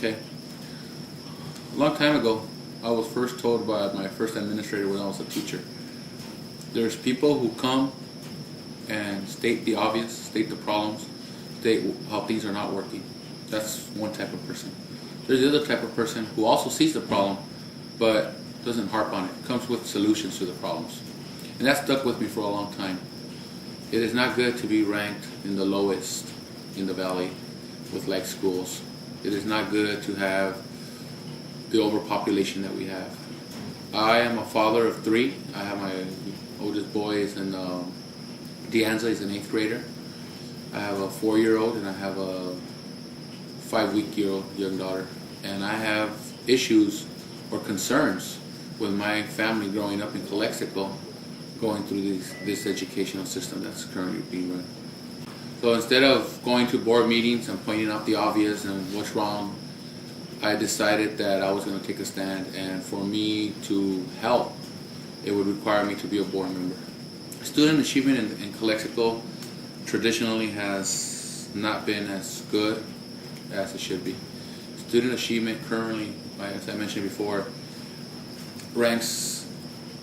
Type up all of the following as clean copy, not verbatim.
Okay. A long time ago, I was first told by my first administrator when I was a teacher. There's people who come and state the obvious, state the problems, state how things are not working. That's one type of person. There's the other type of person who also sees the problem, but doesn't harp on it, comes with solutions to the problems. And that stuck with me for a long time. It is not good to be ranked in the lowest in the valley with like schools. It is not good to have the overpopulation that we have. I am a father of 3. I have my oldest boy is in Deanza, he's an 8th grader. I have a 4-year-old and I have a 5-week-old young daughter. And I have issues or concerns with my family growing up in Calexico, going through this educational system that's currently being run. So instead of going to board meetings and pointing out the obvious and what's wrong, I decided that I was going to take a stand, and for me to help, it would require me to be a board member. Student achievement in Calexico traditionally has not been as good as it should be. Student achievement currently, as I mentioned before, ranks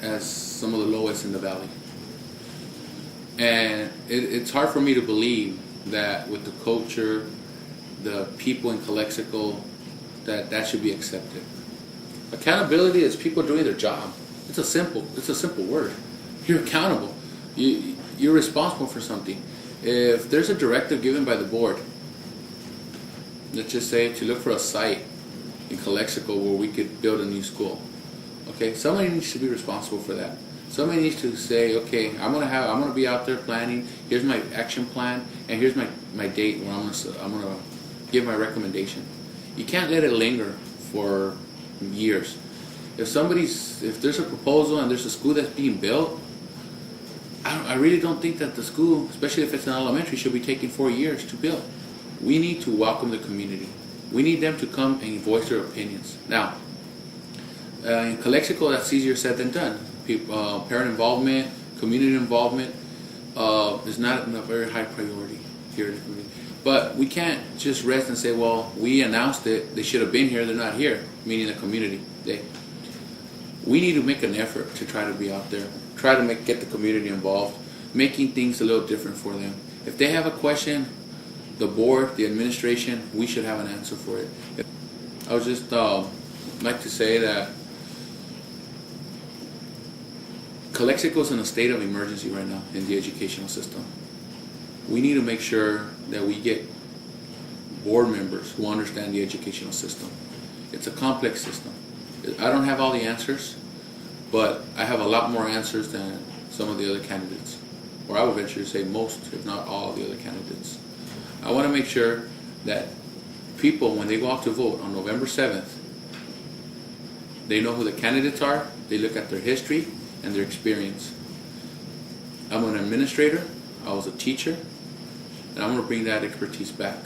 as some of the lowest in the valley. And it's hard for me to believe that with the culture, the people in Calexico, that should be accepted. Accountability is people doing their job. It's a simple word. You're accountable. You're responsible for something. If there's a directive given by the board, let's just say to look for a site in Calexico where we could build a new school. Okay, somebody needs to be responsible for that. Somebody needs to say, okay, I'm gonna be out there planning. Here's my action plan, and here's my date where I'm gonna give my recommendation. You can't let it linger for years. If there's a proposal and there's a school that's being built, I really don't think that the school, especially if it's an elementary, should be taking 4 years to build. We need to welcome the community. We need them to come and voice their opinions. Now, in Calexico, that's easier said than done. Parent involvement, community involvement is not a very high priority here in the community. But we can't just rest and say, well, we announced it, they should have been here, they're not here, meaning the community. We need to make an effort to try to be out there, try to get the community involved, making things a little different for them. If they have a question, the board, the administration, we should have an answer for it. I would just like to say that Calexico is in a state of emergency right now in the educational system. We need to make sure that we get board members who understand the educational system. It's a complex system. I don't have all the answers, but I have a lot more answers than some of the other candidates, or I would venture to say most, if not all, of the other candidates. I want to make sure that people, when they go out to vote on November 7th, they know who the candidates are, they look at their history and their experience. I'm an administrator, I was a teacher, and I'm going to bring that expertise back.